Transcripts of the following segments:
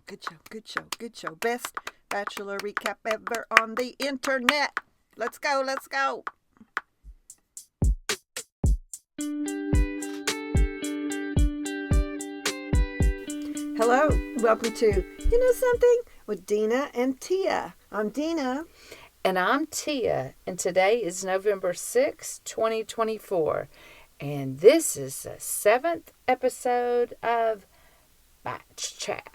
good show, good show, good show. Best Bachelor recap ever on the internet. Let's go, let's go. Hello, welcome to You Know Something with Dena and Tia. I'm Dena. And I'm Tia, and today is November 6, 2024, and this is the 7th episode of BachChat.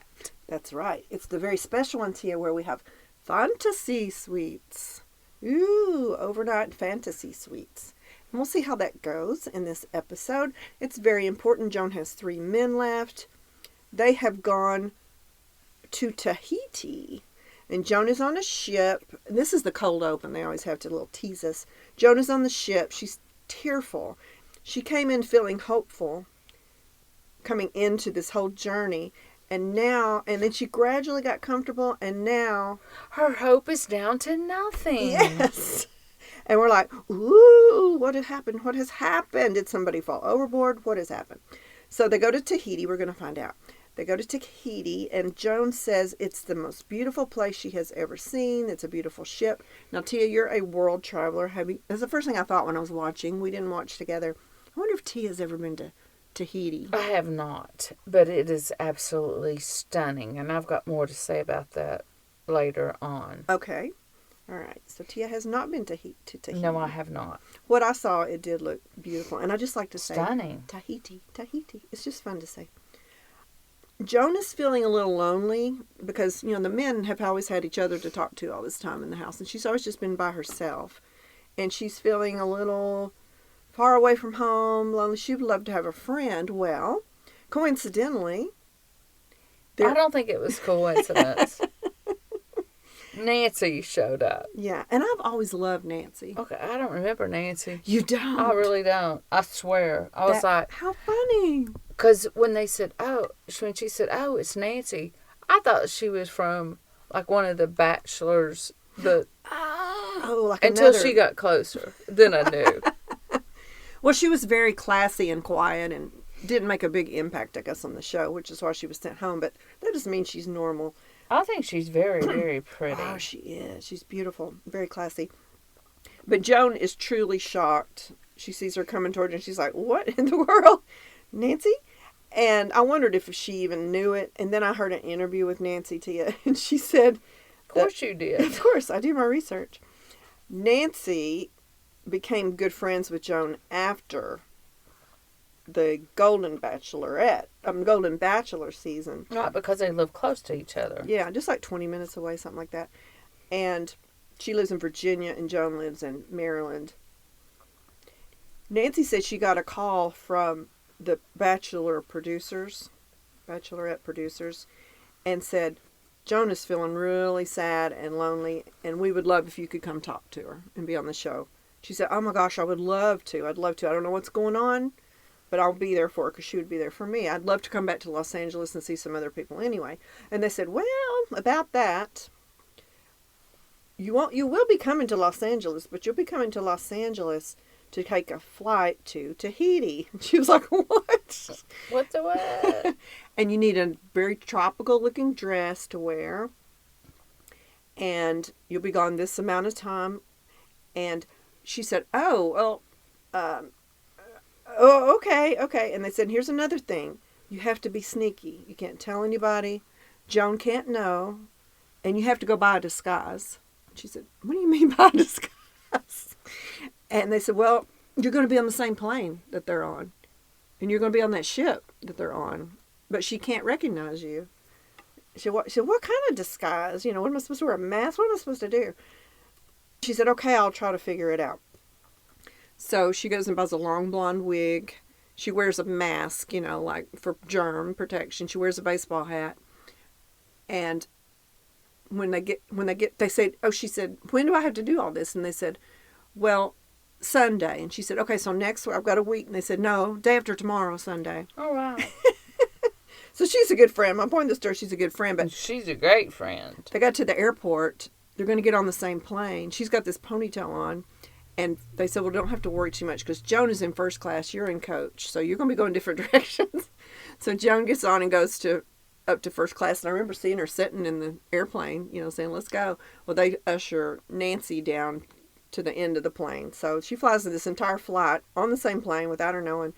That's right. It's the very special one, Tia, where we have fantasy suites. Ooh, overnight fantasy suites. And we'll see how that goes in this episode. It's very important. Joan has 3 men left. They have gone to Tahiti. And Joan is on a ship. And this is the cold open. They always have to little tease us. Joan is on the ship. She's tearful. She came in feeling hopeful coming into this whole journey. And then she gradually got comfortable. And now Her hope is down to nothing. yes. And we're like, ooh, what had happened? What has happened? Did somebody fall overboard? What has happened? So they go to Tahiti. We're going to find out. They go to Tahiti, and Joan says it's the most beautiful place she has ever seen. It's a beautiful ship. Now, Tia, you're a world traveler. That's the first thing I thought when I was watching. We didn't watch together. I wonder if Tia's ever been to Tahiti. I have not, but it is absolutely stunning, and I've got more to say about that later on. Okay. All right. So Tia has not been to Tahiti. No, I have not. What I saw, it did look beautiful. And I just like to say Stunning. Tahiti. It's just fun to say. Joan is feeling a little lonely because, the men have always had each other to talk to all this time in the house. And she's always just been by herself. And she's feeling a little far away from home, lonely. She would love to have a friend. Well, coincidentally, I don't think it was coincidence. Nancy showed up. Yeah, and I've always loved Nancy. Okay, I don't remember Nancy. You don't? I really don't. I swear. I was like... How funny. Because when she said, it's Nancy, I thought she was from, like, one of the bachelors. Until she got closer. Then I knew. Well, she was very classy and quiet and didn't make a big impact, I guess, on the show, which is why she was sent home. But that doesn't mean she's normal. I think she's very, very pretty. Oh, she is. She's beautiful. Very classy. But Joan is truly shocked. She sees her coming toward her and she's like, what in the world? Nancy? And I wondered if she even knew it. And then I heard an interview with Nancy, Tia, and she said... Of course you did. Of course. I do my research. Nancy became good friends with Joan after the Golden Bachelor season. Right, because they live close to each other. Yeah, just like 20 minutes away, something like that. And she lives in Virginia and Joan lives in Maryland. Nancy said she got a call from the Bachelorette producers, and said, Joan is feeling really sad and lonely, and we would love if you could come talk to her and be on the show. She said, oh my gosh, I would love to. I'd love to. I don't know what's going on, but I'll be there for her because she would be there for me. I'd love to come back to Los Angeles and see some other people anyway. And they said, well, about that, you will be coming to Los Angeles, but you'll be coming to Los Angeles to take a flight to Tahiti. And she was like, what? What the what? And you need a very tropical looking dress to wear. And you'll be gone this amount of time. And she said, okay. And they said, here's another thing. You have to be sneaky. You can't tell anybody. Joan can't know. And you have to go buy a disguise. She said, what do you mean by a disguise? And they said, well, you're going to be on the same plane that they're on. And you're going to be on that ship that they're on. But she can't recognize you. She said, what kind of disguise? What am I supposed to wear? A mask? What am I supposed to do? She said, okay, I'll try to figure it out. So she goes and buys a long blonde wig. She wears a mask, like for germ protection. She wears a baseball hat. And they said, she said, when do I have to do all this? And they said, well, Sunday. And she said, okay, so next I've got a week. And they said, no, day after tomorrow, Sunday. Oh, wow. So she's a good friend. My point in the story, she's a good friend. But she's a great friend. They got to the airport. They're going to get on the same plane. She's got this ponytail on. And they said, well, don't have to worry too much because Joan is in first class. You're in coach. So you're going to be going different directions. So Joan gets on and goes to up to first class. And I remember seeing her sitting in the airplane, saying, let's go. Well, they usher Nancy down to the end of the plane. So she flies this entire flight on the same plane without her knowing,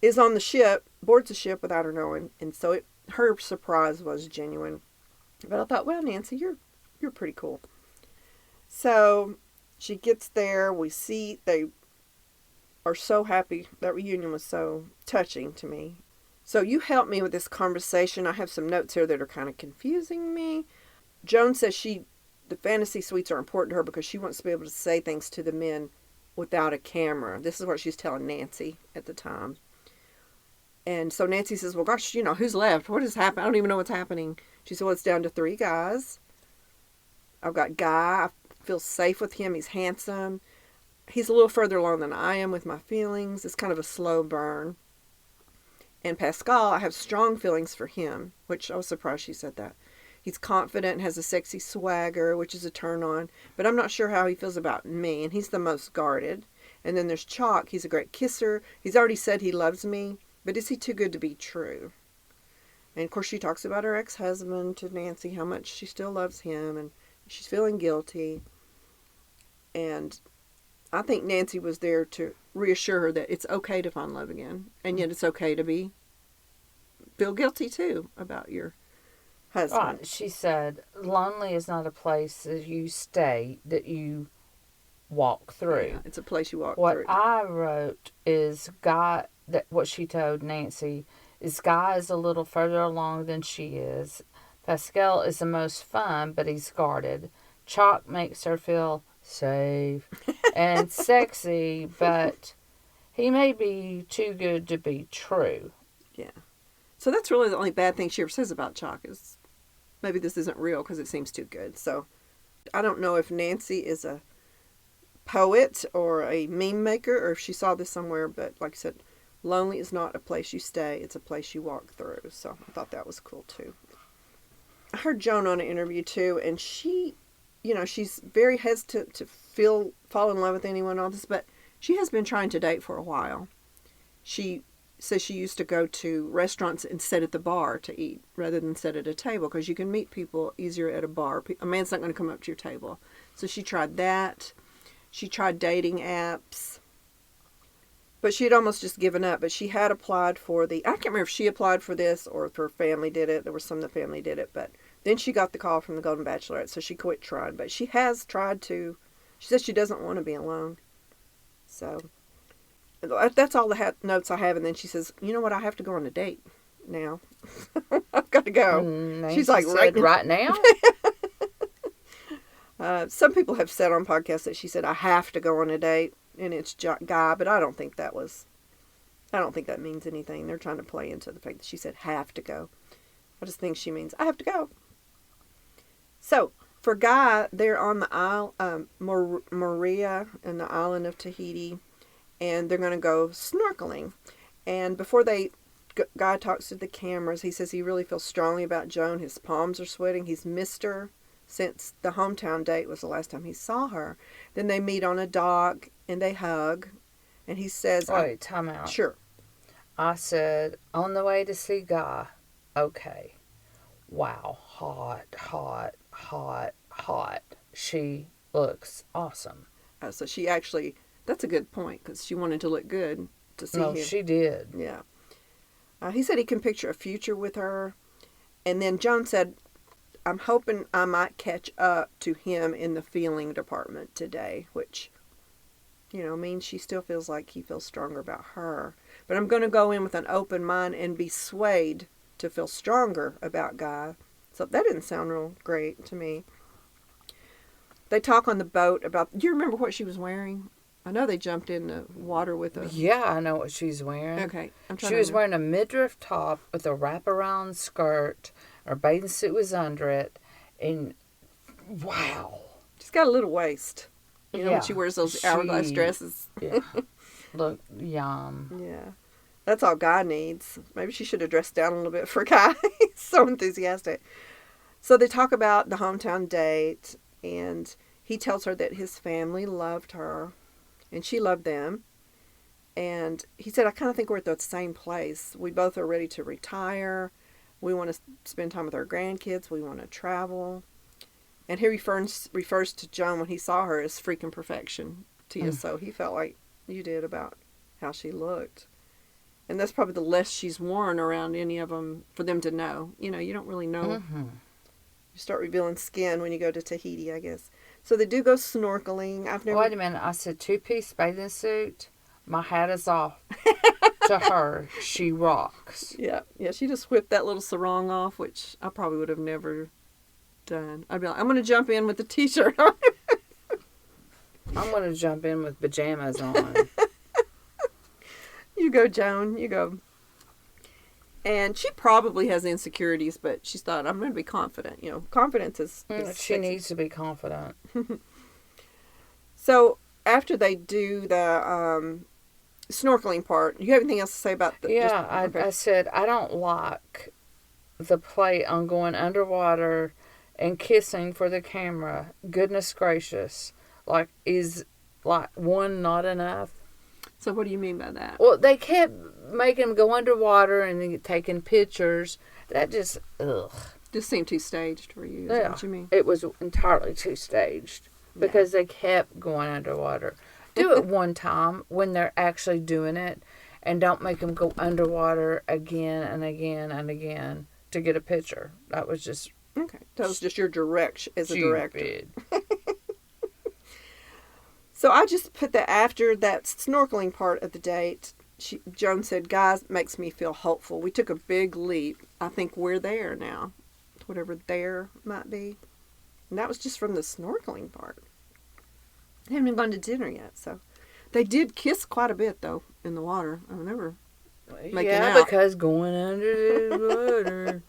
is on the ship, boards the ship without her knowing. And so her surprise was genuine. But I thought, well, Nancy, you're pretty cool. So she gets there. We see they are so happy. That reunion was so touching to me. So you helped me with this conversation. I have some notes here that are kind of confusing me. Joan says the fantasy suites are important to her because she wants to be able to say things to the men without a camera. This is what she's telling Nancy at the time. And so Nancy says, well, gosh, who's left? What has happened? I don't even know what's happening. She said, well, it's down to 3 guys. I've got Guy. I feel safe with him. He's handsome. He's a little further along than I am with my feelings. It's kind of a slow burn. And Pascal, I have strong feelings for him, which I was surprised she said that. He's confident and has a sexy swagger, which is a turn on. But I'm not sure how he feels about me, and he's the most guarded. And then there's Chock. He's a great kisser. He's already said he loves me, but is he too good to be true? And, of course, she talks about her ex-husband to Nancy, how much she still loves him, and she's feeling guilty. And I think Nancy was there to reassure her that it's okay to find love again, and yet it's okay to feel guilty, too, about your husband. Right. She said, lonely is not a place that you stay, that you walk through. Yeah, it's a place you walk through. What I wrote is what she told Nancy is Guy is a little further along than she is. Pascal is the most fun, but he's guarded. Chock makes her feel safe and sexy, but he may be too good to be true. Yeah. So that's really the only bad thing she ever says about Chock is maybe this isn't real because it seems too good. So I don't know if Nancy is a poet or a meme maker or if she saw this somewhere, but like I said, lonely is not a place you stay, it's a place you walk through. So I thought that was cool too. I heard Joan on an interview too, and she, she's very hesitant to fall in love with anyone, all this, but she has been trying to date for a while. She says she used to go to restaurants and sit at the bar to eat rather than sit at a table because you can meet people easier at a bar. A man's not going to come up to your table. So she tried that. She tried dating apps. But she had almost just given up. But she had applied for I can't remember if she applied for this or if her family did it. There was some of the family did it. But then she got the call from the Golden Bachelorette, so she quit trying. But she has tried to. She says she doesn't want to be alone. So that's all the notes I have. And then she says, you know what, I have to go on a date now. I've got to go. She's like, right now? Some people have said on podcasts that she said, I have to go on a date. And it's Guy, but I don't think that means anything. They're trying to play into the fact that she said have to go. I just think she means I have to go. So, for Guy, they're on the Isle, Maria, in the island of Tahiti, and they're going to go snorkeling. And before Guy talks to the cameras, he says he really feels strongly about Joan. His palms are sweating. He's missed her since the hometown date was the last time he saw her. Then they meet on a dock, and they hug, and he says... Wait, time out. Sure. I said, on the way to see Guy. Okay. Wow. Hot, hot, hot, hot. She looks awesome. So she actually... That's a good point, because she wanted to look good to see him. No, she did. Yeah. He said he can picture a future with her. And then Joan said, I'm hoping I might catch up to him in the feeling department today, which, means she still feels like he feels stronger about her. But I'm going to go in with an open mind and be swayed to feel stronger about Guy. So that didn't sound real great to me. They talk on the boat about, do you remember what she was wearing? I know they jumped in the water with a... Yeah, I know what she's wearing. Okay. She was wearing a midriff top with a wraparound skirt. Her bathing suit was under it. And, wow. She's got a little waist. When she wears those hourglass dresses. Yeah. Look, yum. Yeah. That's all Guy needs. Maybe she should have dressed down a little bit for Guy. He's so enthusiastic. So they talk about the hometown date. And he tells her that his family loved her. And she loved them. And he said, I kind of think we're at the same place. We both are ready to retire. We want to spend time with our grandkids. We want to travel. And he refers to Joan when he saw her as freaking perfection to you. So he felt like you did about how she looked. And that's probably the less she's worn around any of them for them to know. You know, you don't really know. Mm-hmm. You start revealing skin when you go to Tahiti, I guess. So they do go snorkeling. Wait a minute. I said 2-piece bathing suit. My hat is off. To her, she rocks. Yeah. She just whipped that little sarong off, which I probably would have never done. I'd be like, I'm going to jump in with the t-shirt on. I'm going to jump in with pajamas on. You go, Joan. You go. And she probably has insecurities, but she thought, I'm going to be confident. You know, confidence is She sexy. needs to be confident. So after they do the snorkeling part, you have anything else to say about the? Yeah, okay. I said I don't like the play on going underwater and kissing for the camera. Goodness gracious. Like, is like one not enough? So what do you mean by that? Well, they kept making them go underwater and then taking pictures. That just, ugh. Just seemed too staged for you. Is that what you mean? It was entirely too staged because they kept going underwater. Do it one time when they're actually doing it, and don't make them go underwater again and again and again to get a picture. That was just okay. That was just your direction as a director. stupid. So I just put that after that snorkeling part of the date. Joan said, "Guys, it makes me feel hopeful. We took a big leap. I think we're there now, whatever there might be." And that was just from the snorkeling part. They haven't even gone to dinner yet, so they did kiss quite a bit though in the water. I mean, they were making out. Because going under the water.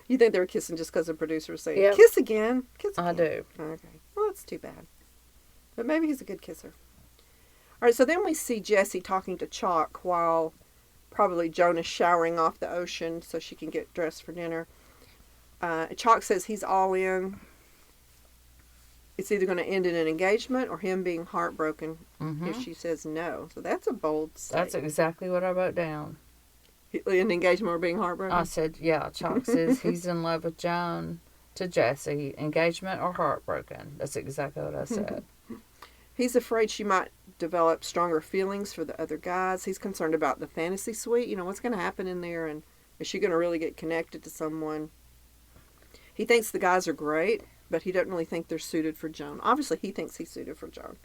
You think they were kissing just because the producer was saying, Yep. "Kiss again, kiss again"? I do. Okay, well, that's too bad. But maybe he's a good kisser. All right, so then we see Jessie talking to Chock while probably Joan is showering off the ocean so she can get dressed for dinner. Chock says he's all in. It's either going to end in an engagement or him being heartbroken if she says no. So that's a bold statement. That's exactly what I wrote down. An engagement or being heartbroken? I said, yeah, Chock says he's in love with Joan to Jessie. Engagement or heartbroken. That's exactly what I said. He's afraid she might develop stronger feelings for the other guys. He's concerned about the fantasy suite. You know, what's going to happen in there, and is she going to really get connected to someone? He thinks the guys are great, but he doesn't really think they're suited for Joan. Obviously, he thinks he's suited for Joan.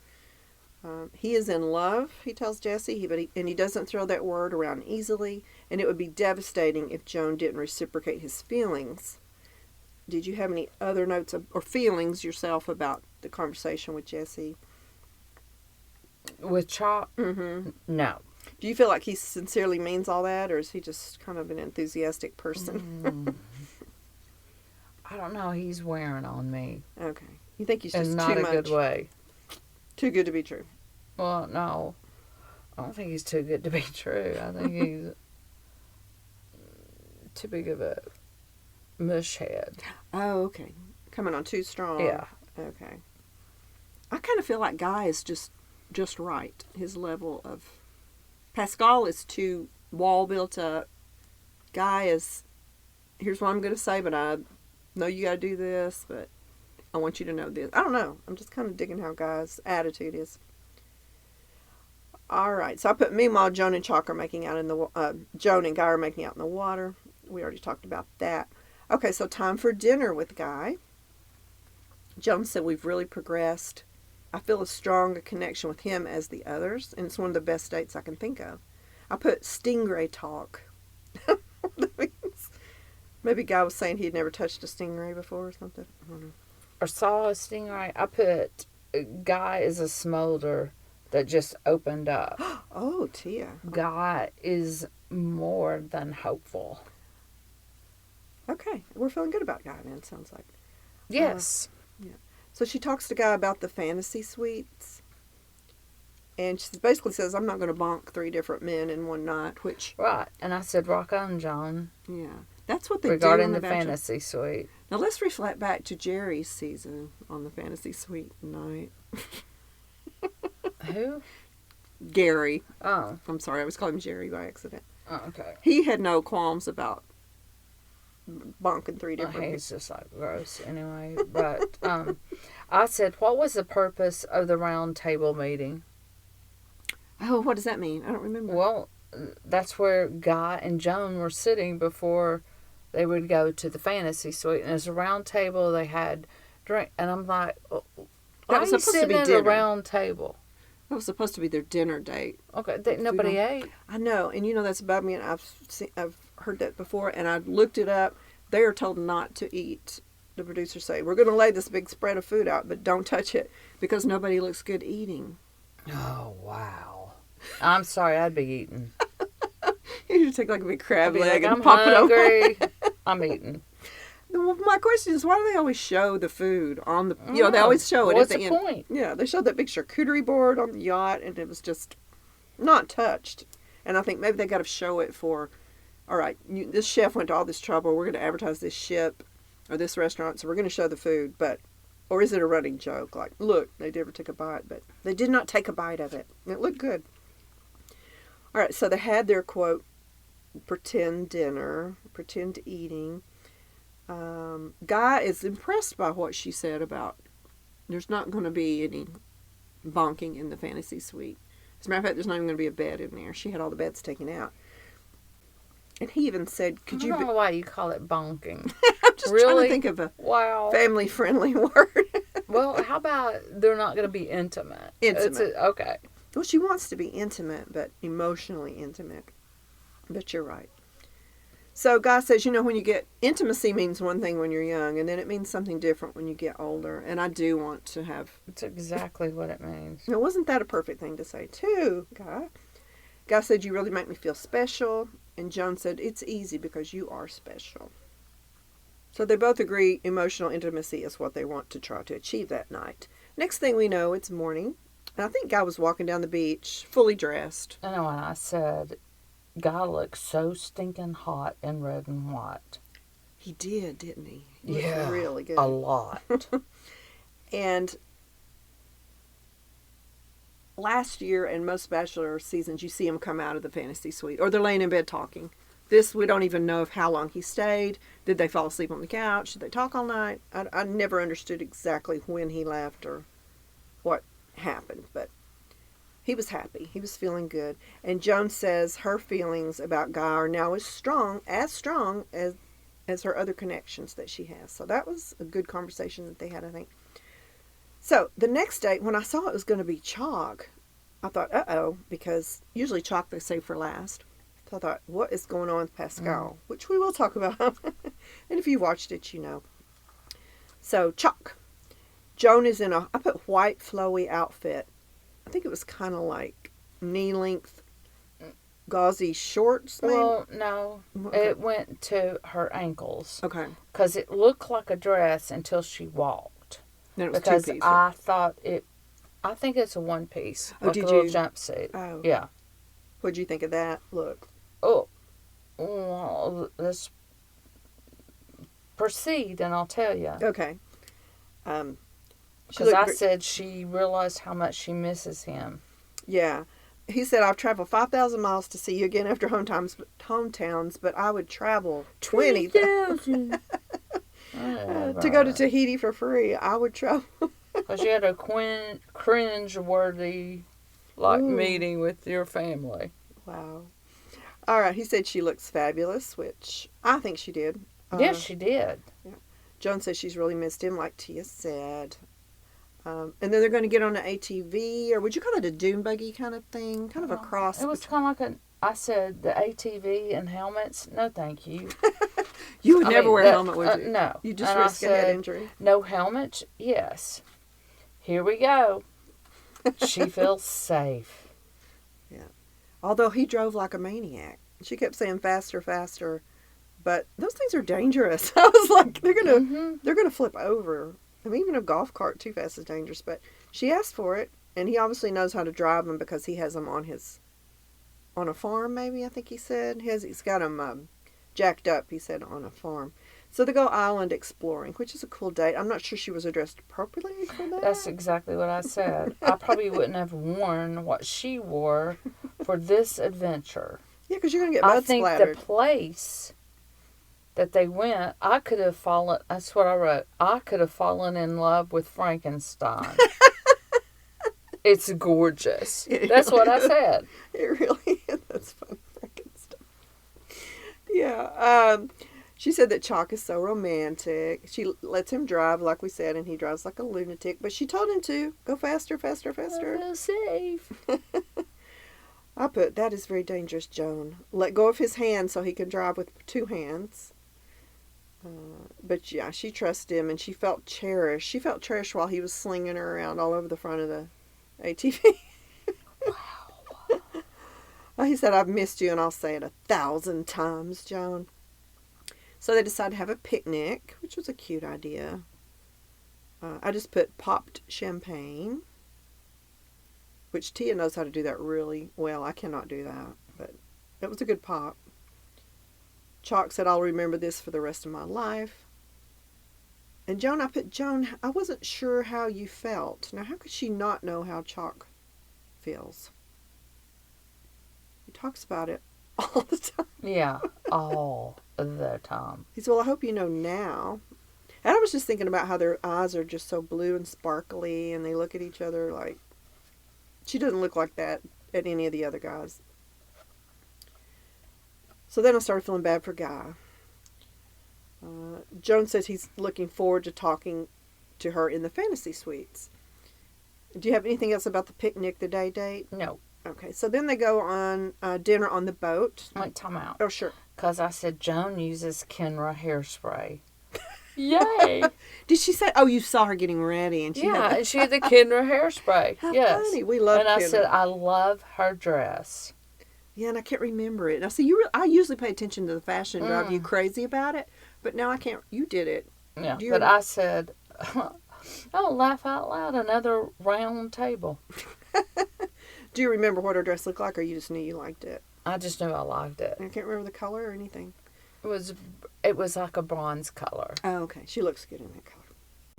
He is in love, he tells Jessie, and he doesn't throw that word around easily, and it would be devastating if Joan didn't reciprocate his feelings. Did you have any other notes or feelings yourself about the conversation with Jessie? With Chock? Mm-hmm. No. Do you feel like he sincerely means all that, or is he just kind of an enthusiastic person? I don't know. He's wearing on me. Okay. You think he's just in too not a much? good way. Too good to be true. Well, no. I don't think he's too good to be true. I think he's too big of a mush head. Oh, okay. Coming on too strong. Yeah. Okay. I kind of feel like Guy is just right. His level of... Pascal is too wall built up. Guy is... Here's what I'm going to say, but I know you got to do this, but I want you to know this. I don't know. I'm just kind of digging how Guy's attitude is. All right. So I put, meanwhile, Joan and Chock are making out in the... Joan and Guy are making out in the water. We already talked about that. Okay, so time for dinner with Guy. Joan said we've really progressed. I feel as strong a connection with him as the others, and it's one of the best dates I can think of. I put stingray talk. That means. Maybe Guy was saying he had never touched a stingray before or something. I don't know. Or saw a stingray. I put Guy is a smolder that just opened up. Oh, Tia. Guy is more than hopeful. Okay, we're feeling good about Guy then, sounds like. Yes. Yeah. So she talks to Guy about the fantasy suites. And she basically says, I'm not going to bonk 3 different men in one night, which... Right. And I said, rock on, John. Yeah. That's what they regarding do on the Bachelor. fantasy suite. Now let's reflect back to Jerry's season on the fantasy suite night. Who? Gary. Oh. I'm sorry, I was calling him Jerry by accident. Oh, okay. He had no qualms about bonking 3 My different. hair's just like gross anyway. But I said, what was the purpose of the round table meeting? Oh, what does that mean? I don't remember. Well, that's where Guy and Joan were sitting before they would go to the fantasy suite. And it was a round table. They had drink. And I'm like, why That are was you supposed to sitting be at a dinner. round table? That was supposed to be their dinner date. Okay, nobody ate. I know, and that's above me, and I've heard that before, and I looked it up. They are told not to eat. The producers say, we're going to lay this big spread of food out, but don't touch it because nobody looks good eating. Oh, wow. I'm sorry, I'd be eating. You should take like a big crab leg and I'm pop hungry. it over. I'm eating. Well, my question is, why do they always show the food on the, they always show it What's at the the end. point? Yeah, they showed that big charcuterie board on the yacht, and it was just not touched. And I think maybe they got to show it for, all right, this chef went to all this trouble. We're going to advertise this ship or this restaurant, so we're going to show the food. Or is it a running joke? Like, look, they never took a bite, but they did not take a bite of it. It looked good. All right, so they had their, quote, pretend dinner, pretend eating. Guy is impressed by what she said about there's not going to be any bonking in the fantasy suite. As a matter of fact, there's not even going to be a bed in there. She had all the beds taken out. And he even said, could you... I don't know why you call it bonking. I'm just really? trying to think of a family-friendly word. Well, how about they're not going to be intimate? Intimate. Okay. Well, she wants to be intimate, but emotionally intimate. But you're right. So Guy says, when you get... Intimacy means one thing when you're young, and then it means something different when you get older. And I do want to have... That's exactly what it means. Now, wasn't that a perfect thing to say, too, Guy? Guy said, you really make me feel special. And Joan said, it's easy because you are special. So they both agree emotional intimacy is what they want to try to achieve that night. Next thing we know, it's morning. And I think Guy was walking down the beach, fully dressed. I know when I said, Guy looks so stinking hot in red and white. He did, didn't he? He Yeah, looked really good. a lot. And last year and most Bachelor seasons, you see him come out of the fantasy suite. Or they're laying in bed talking. This, we don't even know of how long he stayed. Did they fall asleep on the couch? Did they talk all night? I never understood exactly when he left or what happened. But he was happy. He was feeling good. And Joan says her feelings about Guy are now as strong as her other connections that she has. So that was a good conversation that they had, I think. So the next day, when I saw it was going to be Chock, I thought, uh-oh, because usually Chock they save for last. So I thought, what is going on with Pascal? Which we will talk about. And if you watched it, you know. So Chock. Joan is in I put white flowy outfit. I think it was kind of like knee-length gauzy shorts, maybe? Well, no. Okay. It went to her ankles. Okay. Because it looked like a dress until she walked. Then it was Because two-piece. I thought I think it's a one-piece. Oh, like did a little you? jumpsuit. Oh. Yeah. What'd you think of that look? Oh. Well, let's proceed and I'll tell you. Okay. Because I said she realized how much she misses him. Yeah. He said, I've traveled 5,000 miles to see you again after hometowns, but I would travel 20,000 to go to Tahiti for free. I would travel. Because you had a cringe-worthy meeting with your family. Wow. All right. He said she looks fabulous, which I think she did. Yes, she did. Yeah. Joan says she's really missed him, like Tia said. And then they're going to get on an ATV, or would you call it a dune buggy kind of thing? Kind of a cross. It was kind of like I said, the ATV and helmets, no thank you. You would never wear a helmet, would you? No. You just risk a head injury. No helmet? Yes. Here we go. She feels safe. Yeah. Although he drove like a maniac. She kept saying faster, faster. But those things are dangerous. I was like, they're gonna flip over. I mean, even a golf cart too fast is dangerous. But she asked for it, and he obviously knows how to drive them because he has them on a farm. Maybe I think he said he's got them jacked up. He said on a farm. So they go island exploring, which is a cool date. I'm not sure she was dressed appropriately for that. That's exactly what I said. I probably wouldn't have worn what she wore for this adventure. Yeah, because you're gonna get mud splattered. The place that they went, I could have fallen, that's what I wrote, I could have fallen in love with Frankenstein. It's gorgeous. That's what I said. It really is. That's funny. Frankenstein. Yeah. She said that Chock is so romantic. She lets him drive, like we said, and he drives like a lunatic. But she told him to go faster, faster, faster. Go safe. I put, that is very dangerous, Joan. Let go of his hand so he can drive with two hands. But yeah, she trusted him, and she felt cherished. She felt cherished while he was slinging her around all over the front of the ATV. Wow. He said, I've missed you, and I'll say it 1,000 times, Joan. So they decided to have a picnic, which was a cute idea. I just put popped champagne, which Tia knows how to do that really well. I cannot do that, but it was a good pop. Chock said, I'll remember this for the rest of my life. And Joan, I put, Joan, I wasn't sure how you felt. Now, how could she not know how Chock feels? He talks about it all the time. Yeah, all the time. He said, well, I hope you know now. And I was just thinking about how their eyes are just so blue and sparkly, and they look at each other like... She doesn't look like that at any of the other guys. So then I started feeling bad for Guy. Joan says he's looking forward to talking to her in the fantasy suites. Do you have anything else about the picnic, the day date? No. Okay, so then they go on dinner on the boat. Wait, time out. Oh, sure. Because I said Joan uses Kenra hairspray. Yay! Did she say, oh, you saw her getting ready? And she and she had the Kenra hairspray. How yes. funny. We love And Kenra. I said, I love her dress. Yeah, and I can't remember it. Now, see, I usually pay attention to the fashion, drive you crazy about it, but now I can't. You did it. Yeah, but I said, oh, laugh out loud, another round table. Do you remember what her dress looked like, or you just knew you liked it? I just knew I liked it. I can't remember the color or anything. It was like a bronze color. Oh, okay. She looks good in that color.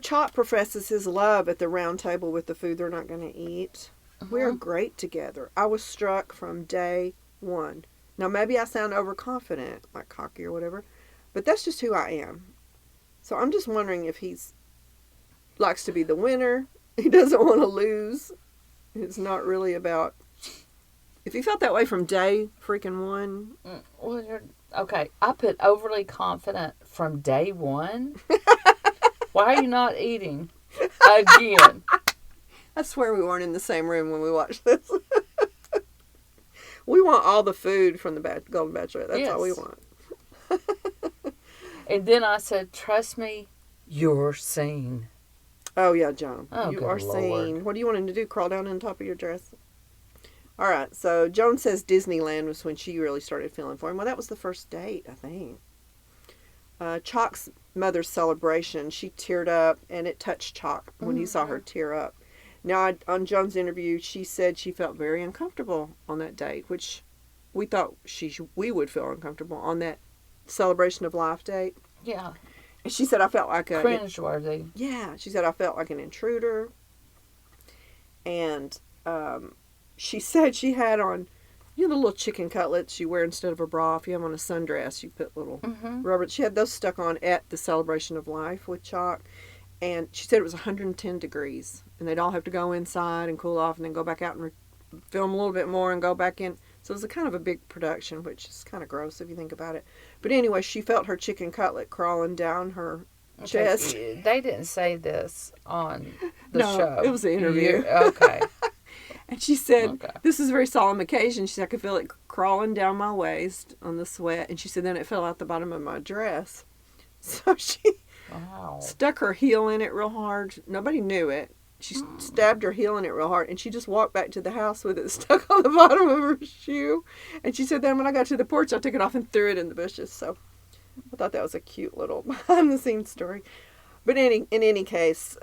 Chock professes his love at the round table with the food they're not going to eat. We're great together. I was struck from day one. Now, maybe I sound overconfident, like cocky or whatever, but that's just who I am. So I'm just wondering if he's likes to be the winner. He doesn't want to lose. It's not really about... If he felt that way from day freaking one... Okay, I put overly confident from day one. Why are you not eating? Again. I swear we weren't in the same room when we watched this. We want all the food from the Golden Bachelorette. That's all we want. And then I said, trust me, you're seen. Oh, yeah, Joan. Oh, you good are Lord. seen. What do you want him to do? Crawl down on top of your dress? All right, so Joan says Disneyland was when she really started feeling for him. Well, that was the first date, I think. Chock's mother's celebration, she teared up, and it touched Chock when he saw her tear up. Now, on Joan's interview, she said she felt very uncomfortable on that date, which we thought we would feel uncomfortable on that celebration of life date. Yeah. And she said, I felt like a... Cringeworthy. Yeah, she said, I felt like an intruder. And she said she had on, the little chicken cutlets you wear instead of a bra. If you have on a sundress, you put little rubber. She had those stuck on at the celebration of life with Chock. And she said it was 110 degrees. And they'd all have to go inside and cool off and then go back out and film a little bit more and go back in. So it was a kind of a big production, which is kind of gross if you think about it. But anyway, she felt her chicken cutlet crawling down her chest. They didn't say this on the show. It was an interview. Okay. And she said, this is a very solemn occasion. She said, I could feel it crawling down my waist on the sweat. And she said, then it fell out the bottom of my dress. So she stuck her heel in it real hard. Nobody knew it. She stabbed her heel in it real hard, and she just walked back to the house with it stuck on the bottom of her shoe. And she said, then when I got to the porch, I took it off and threw it in the bushes. So I thought that was a cute little behind-the-scenes story. But in any case,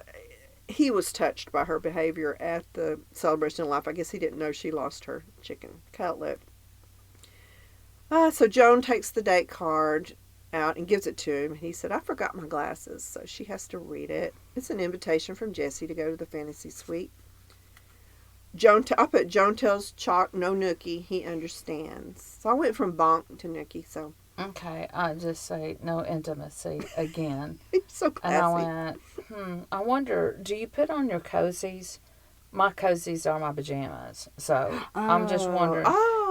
he was touched by her behavior at the celebration of life. I guess he didn't know she lost her chicken cutlet. So Joan takes the date card out and gives it to him. He said, I forgot my glasses, so she has to read it. It's an invitation from Jesse to go to the fantasy suite. I put Joan tells Chock no nookie, he understands. So I went from bonk to nookie, so Okay, I just say no intimacy again. You're so And I classy. went, I wonder, do you put on your cozies? My cozies are my pajamas. So I'm just Oh, wondering,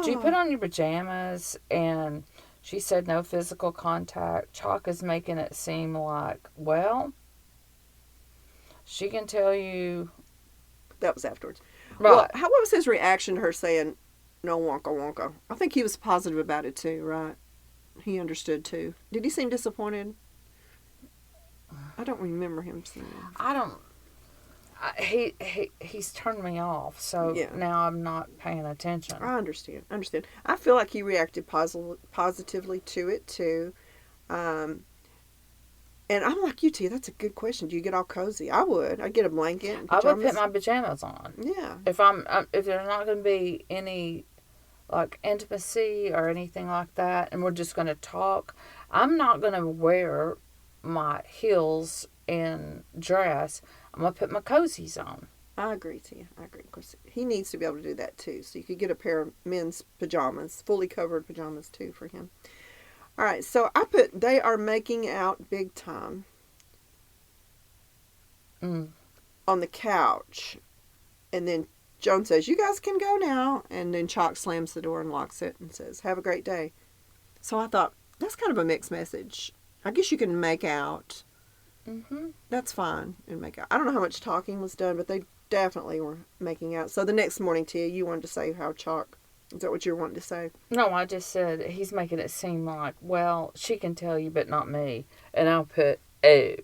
do you put oh. on your pajamas? And she said no physical contact. Chalk is making it seem like, well, she can tell you. That was afterwards. Well, Right. what was his reaction to her saying, no wonka wonka? I think he was positive about it too, right? He understood too. Did he seem disappointed? I don't remember him saying. I don't. He's turned me off, so Yeah, now I'm not paying attention. I understand. I understand. I feel like he reacted positively to it too. Um, and I'm like you, T. That's a good question. Do you get all cozy? I would. I'd get a blanket and I would put pajamas. my pajamas on. Yeah. If there's not going to be any like intimacy or anything like that, and we're just going to talk, I'm not going to wear my heels and dress. I'm going to put my cozies on. I agree, T. I agree. Of course, he needs to be able to do that too. So you could get a pair of men's pajamas, fully covered pajamas too for him. All right. So I put they are making out big time Mm. on the couch, and then Joan says, "You guys can go now," and then Chalk slams the door and locks it and says, "Have a great day." So I thought that's kind of a mixed message. I guess you can make out. Mm-hmm. That's fine and make out. I don't know how much talking was done, but they definitely were making out. So the next morning, Tia, you wanted to say how Chalk. Is that what you were wanting to say? No, I just said he's making it seem like, well, she can tell you, but not me. And I'll put, oh.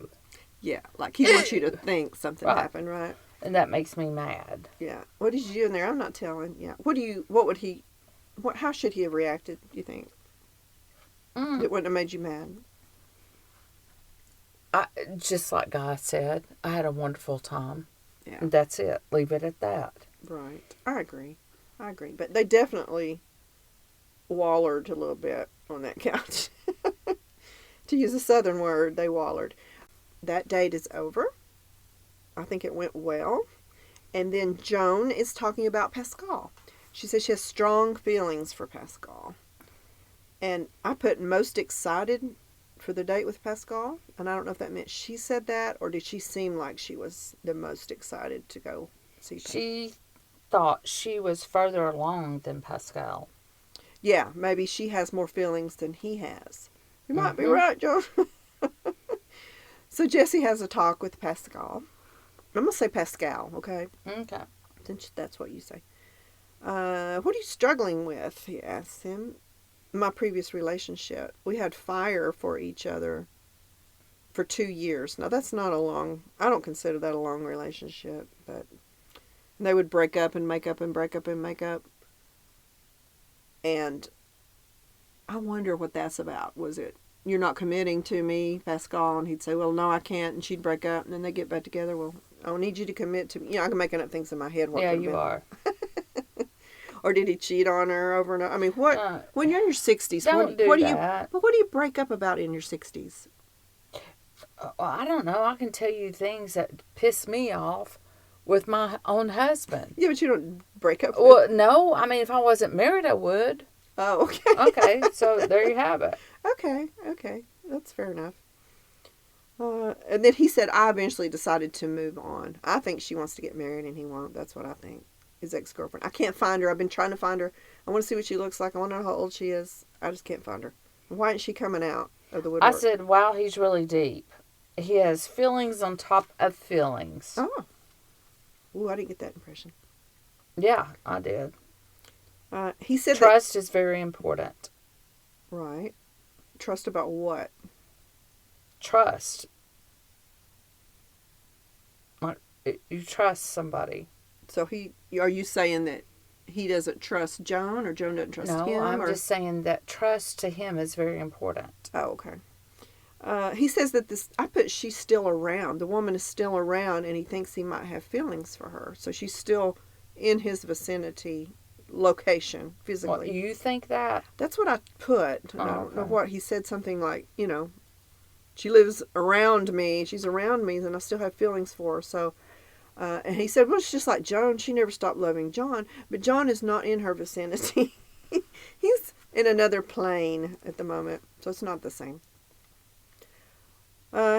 Yeah, like he wants you to think something Right. happened, right? And that makes me mad. Yeah. What did you do in there? I'm not telling. Yeah. What would he, how should he have reacted, do you think? It wouldn't have made you mad. Just like Guy said, I had a wonderful time. Yeah. And that's it. Leave it at that. Right. I agree. But they definitely wallered a little bit on that couch. To use a southern word, they wallered. That date is over. I think it went well. And then Joan is talking about Pascal. She says she has strong feelings for Pascal. And I put most excited for the date with Pascal. And I don't know if that meant she said that or did she seem like she was the most excited to go see Pascal. She thought she was further along than Pascal. Yeah, maybe she has more feelings than he has. You might be Mhm. right, Joan. So Jessie has a talk with Pascal. I'm going to say Pascal, okay? Okay. Since that's what you say. What are you struggling with? He asks him. My previous relationship, we had fire for each other for 2 years. Now, that's not a long, I don't consider that a long relationship, but they would break up and make up and break up and make up. And I wonder what that's about. Was it, you're not committing to me, Pascal? And he'd say, well, no, I can't. And she'd break up and then they get back together. Well, I need you to commit to me. You know, I'm making up things in my head. What Yeah, could have you been. are. Or did he cheat on her over and over? I mean, what? When you're in your 60s, Don't do that. What do you break up about in your 60s? I don't know. I can tell you things that piss me off with my own husband. Yeah, but you don't break up. Well, no. I mean, if I wasn't married, I would. Oh, okay. Okay, so there you have it. Okay. That's fair enough. And then he said, I eventually decided to move on. I think she wants to get married and he won't. That's what I think. His ex-girlfriend. I can't find her. I've been trying to find her. I want to see what she looks like. I want to know how old she is. I just can't find her. Why isn't she coming out of the woodwork? I said, wow, he's really deep. He has feelings on top of feelings. Oh. Ooh, I didn't get that impression. Yeah, I did. He said Trust is very important. Right. Trust about what? Trust. Like, you trust somebody. So are you saying that he doesn't trust Joan or Joan doesn't trust him? No, I'm or? just saying that trust to him is very important. Oh, okay. He says that I put she's still around. The woman is still around and he thinks he might have feelings for her. So she's still in his vicinity location physically. What, you think that? That's what I put. Oh, I don't know okay. what. He said something like, she lives around me. She's around me and I still have feelings for her. So, and he said, well, it's just like Joan. She never stopped loving John. But John is not in her vicinity. in another plane at the moment, so it's not the same.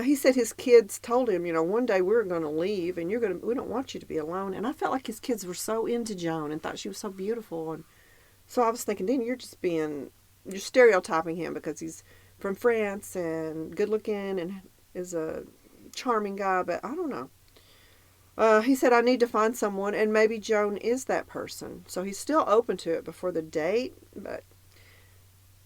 He said his kids told him, one day we're going to leave and we don't want you to be alone. And I felt like his kids were so into Joan and thought she was so beautiful. And so I was thinking, Dena, you're stereotyping him because he's from France and good looking and is a charming guy, but I don't know. He said, I need to find someone, and maybe Joan is that person. So he's still open to it before the date, but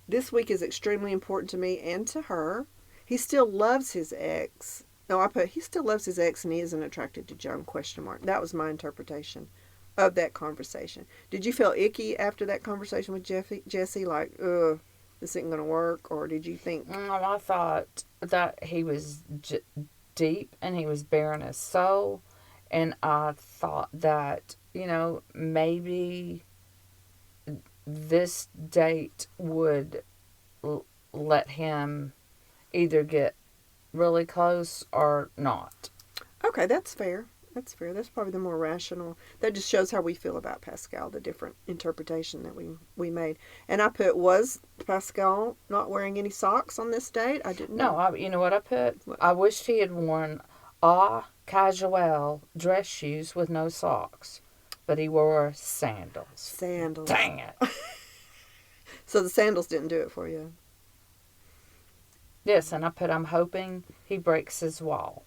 this week is extremely important to me and to her. He still loves his ex. No, he still loves his ex and he isn't attracted to Joan, ? That was my interpretation of that conversation. Did you feel icky after that conversation with Jesse? Like, ugh, this isn't going to work? Or did you think... I thought that he was deep and he was bearing his soul. And I thought that, maybe this date would let him either get really close or not. Okay, that's fair. That's fair. That's probably the more rational. That just shows how we feel about Pascal, the different interpretation that we made. And I put, was Pascal not wearing any socks on this date? I didn't know. No, you know what I put? What? I wished he had worn casual dress shoes with no socks. But he wore sandals. Sandals. Dang it. So the sandals didn't do it for you? Yes, and I put, I'm hoping he breaks his wall.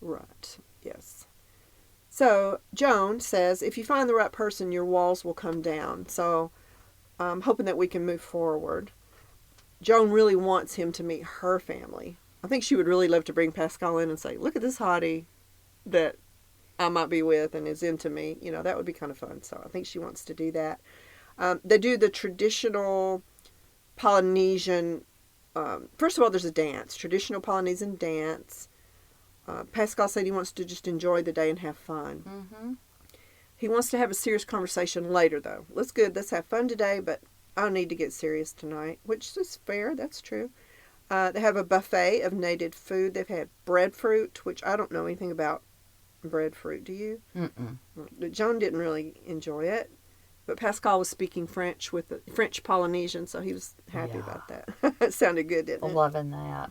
Right, yes. So, Joan says, if you find the right person, your walls will come down. So, I'm hoping that we can move forward. Joan really wants him to meet her family. I think she would really love to bring Pascal in and say, look at this hottie that I might be with and is into me. That would be kind of fun. So, I think she wants to do that. They do the traditional Polynesian... first of all, there's a dance, traditional Polynesian dance. Pascal said he wants to just enjoy the day and have fun. Mm-hmm. He wants to have a serious conversation later, though. Let's have fun today, but I don't need to get serious tonight, which is fair. That's true. They have a buffet of native food. They've had breadfruit, which I don't know anything about breadfruit. Do you? Mm-mm. Joan didn't really enjoy it. But Pascal was speaking French with the French Polynesian, so he was happy about that. It sounded good, didn't it? Loving that.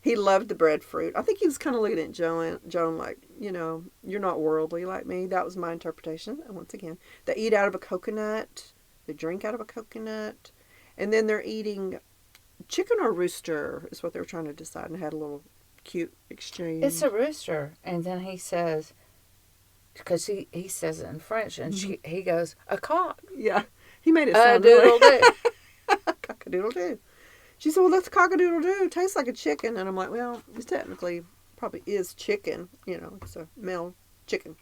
He loved the breadfruit. I think he was kind of looking at Joan like, you're not worldly like me. That was my interpretation. And once again, they eat out of a coconut. They drink out of a coconut. And then they're eating chicken or rooster is what they were trying to decide, and had a little cute exchange. It's a rooster. And then he says... Because he says it in French, and he goes, a cock. Yeah. He made it sound really... Cock-a-doodle-doo. She said, well, that's cock-a-doodle-doo. It tastes like a chicken. And I'm like, well, it technically probably is chicken. It's a male chicken.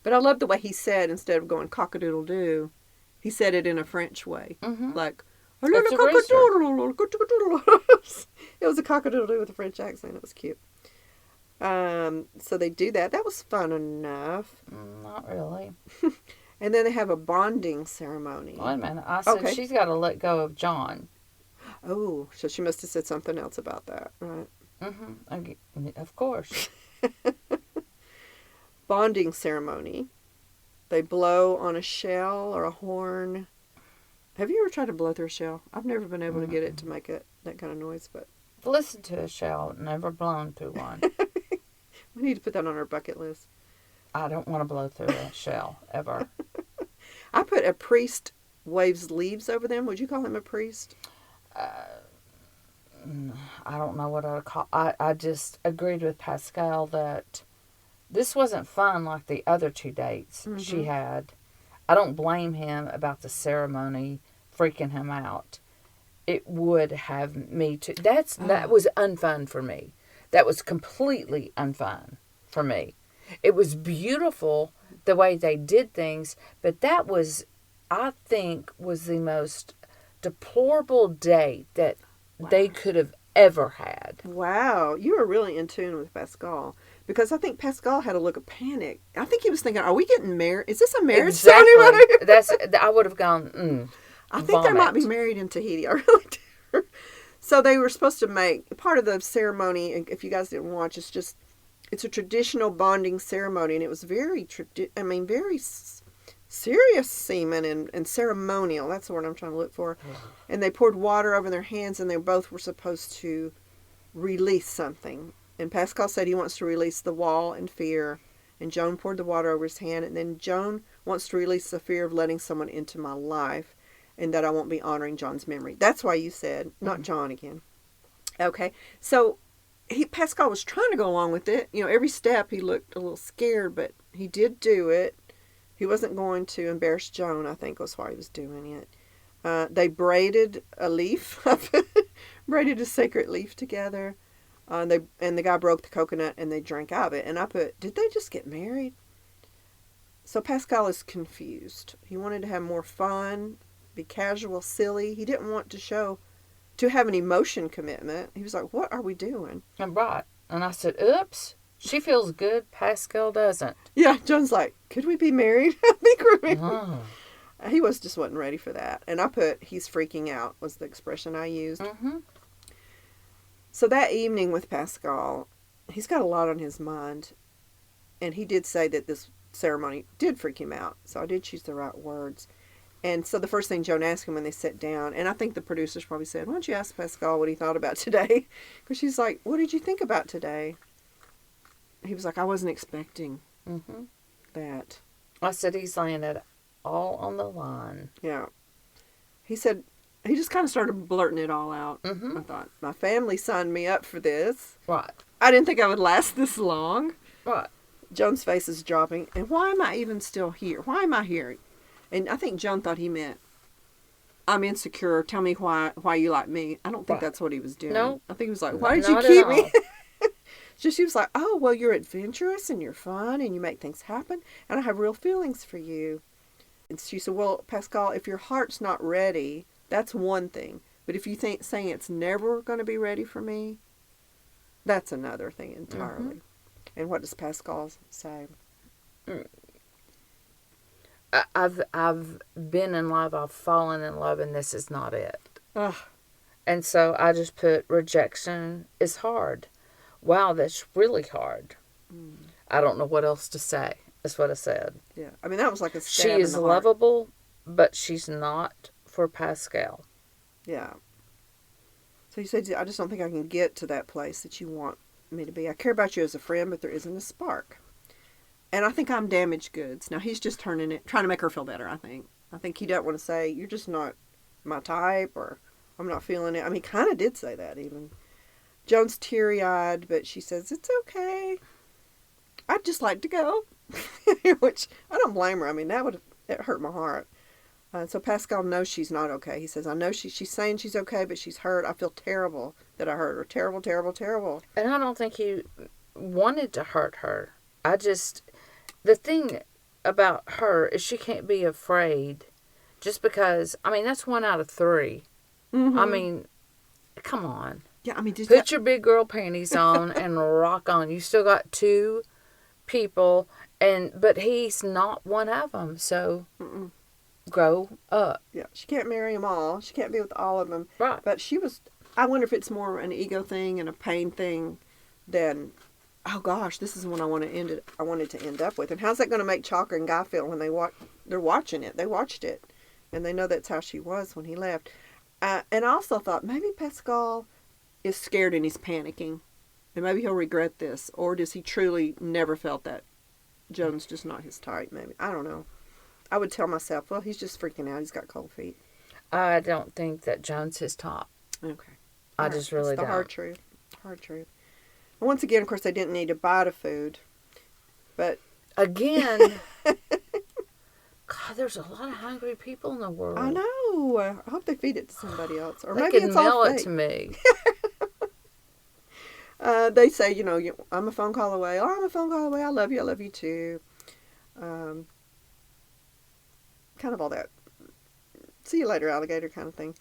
But I love the way he said, instead of going cock-a-doodle-doo, he said it in a French way. Mm-hmm. Like, it's a rooster. It was a cock-a-doodle-doo with a French accent. It was cute. So they do that. That was fun enough. Not really. And then they have a bonding ceremony. Wait a minute. I said she's got to let go of John. Oh, so she must have said something else about that, right? Mm-hmm. Of course. Bonding ceremony. They blow on a shell or a horn. Have you ever tried to blow through a shell? I've never been able to get it to make that kind of noise, but... Listen to a shell, never blown through one. We need to put that on our bucket list. I don't want to blow through a shell, ever. I put a priest waves leaves over them. Would you call him a priest? I don't know what I would call... I just agreed with Pascal that this wasn't fun like the other two dates she had. I don't blame him about the ceremony freaking him out. It would have me too. That was unfun for me. That was completely unfun for me. It was beautiful the way they did things, but that was, I think, was the most deplorable date that they could have ever had. Wow, you were really in tune with Pascal, because I think Pascal had a look of panic. I think he was thinking, "Are we getting married? Is this a marriage ceremony?" I would have gone. I think they might be married in Tahiti. I really do. So they were supposed to make part of the ceremony. If you guys didn't watch, it's a traditional bonding ceremony, and it was very serious semen and ceremonial. That's the word I'm trying to look for. And they poured water over their hands, and they both were supposed to release something. And Pascal said he wants to release the wall and fear. And Joan poured the water over his hand. And then Joan wants to release the fear of letting someone into my life and that I won't be honoring John's memory. That's why you said, not John again. Okay. So Pascal was trying to go along with it. You know, every step he looked a little scared, but he did do it. He wasn't going to embarrass Joan, I think was why he was doing it. They braided a leaf, braided a sacred leaf together. And the guy broke the coconut and they drank out of it. And I put, did they just get married? So Pascal is confused. He wanted to have more fun, be casual, silly. He didn't want to have an emotion commitment. He was like, what are we doing? And right. And I said, oops, she feels good, Pascal doesn't. Yeah, Joan's like, could we be married? I think we're married. Oh. He just wasn't ready for that. And I put, he's freaking out was the expression I used. Mm-hmm. So that evening with Pascal, he's got a lot on his mind. And he did say that this ceremony did freak him out. So I did choose the right words. And so the first thing Joan asked him when they sat down, and I think the producers probably said, why don't you ask Pascal what he thought about today? Because she's like, what did you think about today? He was like, I wasn't expecting that. I said, he's laying it all on the line. Yeah. He said, he just kind of started blurting it all out. Mm-hmm. I thought, my family signed me up for this. Right. I didn't think I would last this long. Right. Joan's face is dropping. And why am I even still here? Why am I here? And I think Joan thought he meant, I'm insecure. Tell me why you like me. I don't think that's what he was doing. No. I think he was like, why did you keep me? So she was like, oh, well, you're adventurous and you're fun and you make things happen. And I have real feelings for you. And she said, well, Pascal, if your heart's not ready, that's one thing. But if you saying it's never going to be ready for me, that's another thing entirely. Mm-hmm. And what does Pascal say? I've been in love. I've fallen in love, and this is not it. Ugh. And so I just put rejection is hard. Wow, that's really hard. Mm. I don't know what else to say. That's what I said. Yeah, I mean that was like a stab She is in the heart. lovable, but she's not for Pascal. Yeah. So you said, I just don't think I can get to that place that you want me to be. I care about you as a friend, but there isn't a spark. And I think I'm damaged goods. Now, he's just trying to make her feel better, I think. I think he doesn't want to say, you're just not my type, or I'm not feeling it. I mean, he kind of did say that, even. Joan's teary-eyed, but she says, it's okay. I'd just like to go. Which, I don't blame her. I mean, it hurt my heart. So Pascal knows she's not okay. He says, I know she's saying she's okay, but she's hurt. I feel terrible that I hurt her. Terrible, terrible, terrible. And I don't think he wanted to hurt her. The thing about her is she can't be afraid just because, I mean, that's 1 out of 3. Mm-hmm. I mean, come on. Yeah, I mean, put your big girl panties on and rock on. You still got 2 people, but he's not one of them, so grow up. Yeah, she can't marry them all. She can't be with all of them. Right. But I wonder if it's more an ego thing and a pain thing than, oh gosh, this is what I wanted to end up with. And how's that going to make Chock and Guy feel when they're watching it? They watched it, and they know that's how she was when he left. And I also thought maybe Pascal is scared and he's panicking, and maybe he'll regret this, or does he truly never felt that Joan's just not his type? Maybe, I don't know. I would tell myself, well, he's just freaking out. He's got cold feet. I don't think that Joan's his top. Okay. I just really don't. The hard truth. Hard truth. And once again, of course, they didn't need a bite of food. But again, God, there's a lot of hungry people in the world. I know. I hope they feed it to somebody else. Or they maybe can it's mail all it fake. to me. They say, I'm a phone call away. Oh, I'm a phone call away. I love you too. Kind of all that. See you later, alligator kind of thing.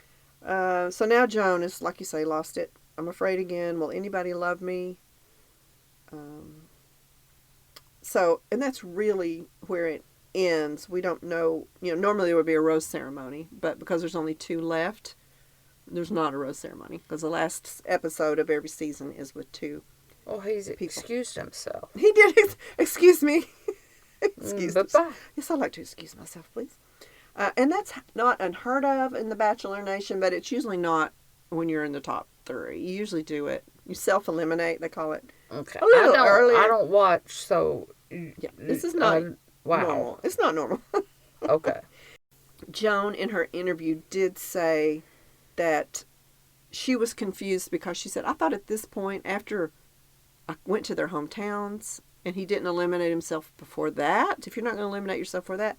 So now Joan is, like you say, lost it. I'm afraid again. Will anybody love me? And that's really where it ends. We don't know. Normally there would be a rose ceremony, but because there's only 2 left, there's not a rose ceremony. Because the last episode of every season is with 2 Well, he's people. excused himself. He did. Excuse me. Excuse me. Bye-bye. Yes, I'd like to excuse myself, please. And that's not unheard of in the Bachelor Nation, but it's usually not when you're in the top 3. You usually do it. You self-eliminate, they call it. Okay. A little earlier. I don't watch, so... Yeah, this is not normal. It's not normal. Okay. Joan, in her interview, did say that she was confused because she said, I thought at this point, after I went to their hometowns and he didn't eliminate himself before that, if you're not going to eliminate yourself for that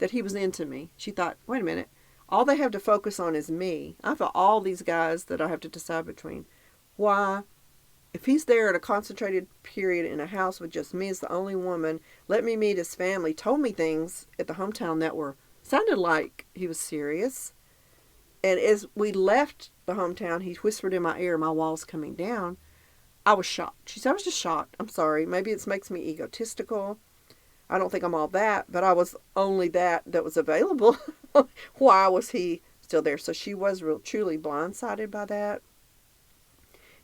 he was into me. She thought, wait a minute, all they have to focus on is me. I've got all these guys that I have to decide between. Why? If he's there at a concentrated period in a house with just me as the only woman, let me meet his family, told me things at the hometown that sounded like he was serious. And as we left the hometown, he whispered in my ear, my wall's coming down. I was shocked. She said, I was just shocked. I'm sorry. Maybe it makes me egotistical. I don't think I'm all that, but I was only that was available. Why was he still there? So she was truly blindsided by that.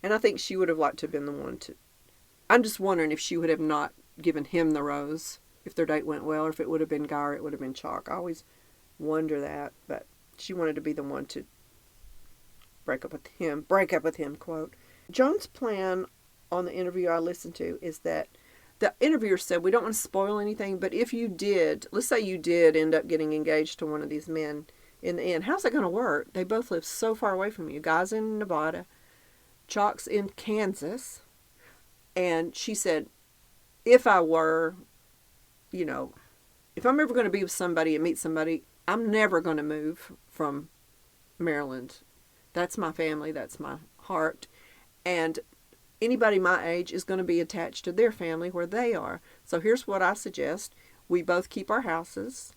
And I think she would have liked to have been the one to... I'm just wondering if she would have not given him the rose, if their date went well, or if it would have been Guy or it would have been Chock. I always wonder that, but she wanted to be the one to break up with him, quote. Joan's plan on the interview I listened to is that the interviewer said, we don't want to spoil anything, but if you did, let's say you did end up getting engaged to one of these men in the end, how's that going to work? They both live so far away from you. Guy's in Nevada, Chock's in Kansas, and she said, if I were, if I'm ever going to be with somebody and meet somebody, I'm never going to move from Maryland. That's my family. That's my heart. And anybody my age is going to be attached to their family where they are. So here's what I suggest. We both keep our houses.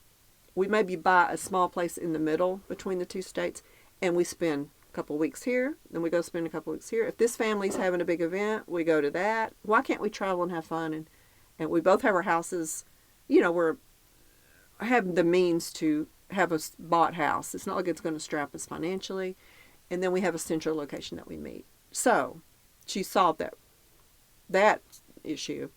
We maybe buy a small place in the middle between the two states, and we spend a couple of weeks here, then we go spend a couple of weeks here. If this family's having a big event, we go to that. Why can't we travel and have fun? And we both have our houses, we're having the means to have a bought house. It's not like it's going to strap us financially. And then we have a central location that we meet. So she solved that issue.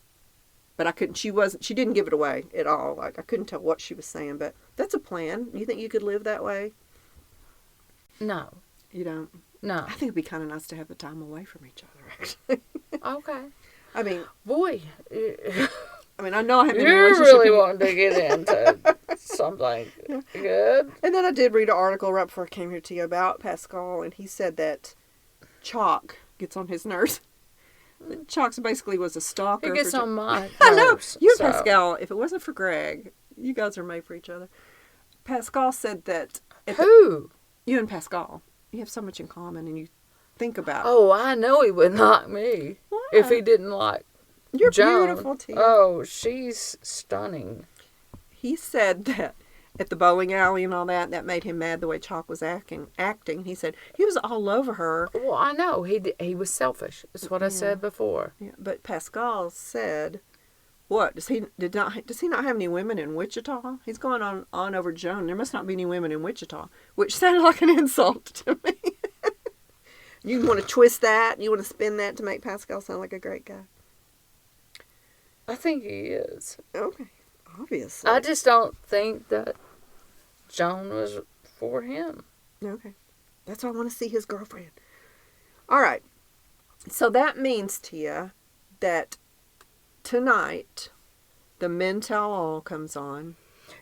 But she didn't give it away at all. Like, I couldn't tell what she was saying, but that's a plan. You think you could live that way? No. You don't? No. I think it'd be kind of nice to have the time away from each other, actually. Okay. I mean, boy. I know I haven't been in a You're relationship. really wanting to get into something good. And then I did read an article right before I came here to you about Pascal, and he said that Chock gets on his nerves. Chock's basically was a stalker. He gets on my nerves. I know. You and Pascal, if it wasn't for Greg, you guys are made for each other. Pascal said that... Who? You and Pascal. You have so much in common, and you think about... Oh, I know he wouldn't like me. Why? If he didn't like You're Joan. Beautiful, Tia. Oh, she's stunning. He said that at the bowling alley and all that made him mad the way Chock was acting. He said he was all over her. Well, I know. He was selfish. That's what I said before. Yeah, but Pascal said, what? Does he not have any women in Wichita? He's going on over Joan. There must not be any women in Wichita, which sounded like an insult to me. You want to twist that? You want to spin that to make Pascal sound like a great guy? I think he is. Okay. Obviously. I just don't think that Joan was for him. Okay. That's why I want to see his girlfriend. All right. So that means, Tia, that tonight the Men Tell All comes on.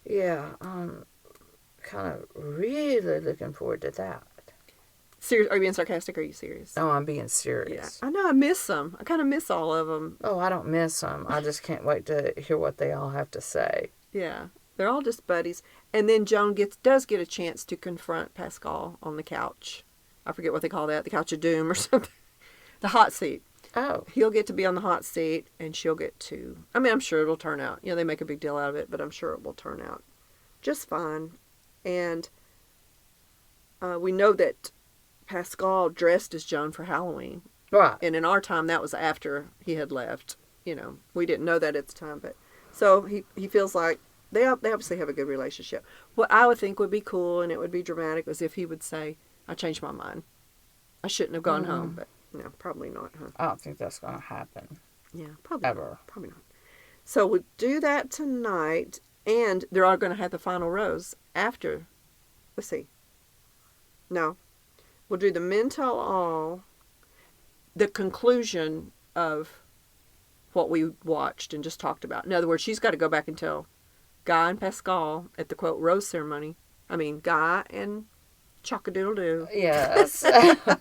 Yeah, kind of really looking forward to that. Serious? Are you being sarcastic or are you serious? Oh, I'm being serious. Yeah. I know. I miss them. I kind of miss all of them. Oh, I don't miss them. I just can't wait to hear what they all have to say. Yeah. They're all just buddies. And then Joan does get a chance to confront Pascal on the couch. I forget what they call that. The couch of doom or something. The hot seat. Oh. He'll get to be on the hot seat and she'll get to... I'm sure it'll turn out. They make a big deal out of it, but I'm sure it will turn out just fine. And we know that Pascal dressed as Joan for Halloween. Right. And in our time, that was after he had left. We didn't know that at the time. But so he feels like they obviously have a good relationship. What I would think would be cool and it would be dramatic was if he would say, I changed my mind. I shouldn't have gone home. But no, probably not, huh? I don't think that's going to happen. Yeah, probably ever. Not. Probably not. So we'll do that tonight, and they're all going to have the final rose after. Let's see. No. We'll do the men tell all, the conclusion of what we watched and just talked about. In other words, she's got to go back and tell Guy and Pascal at the, quote, rose ceremony. I mean, Guy and Chock-a-doodle-doo. Yes. That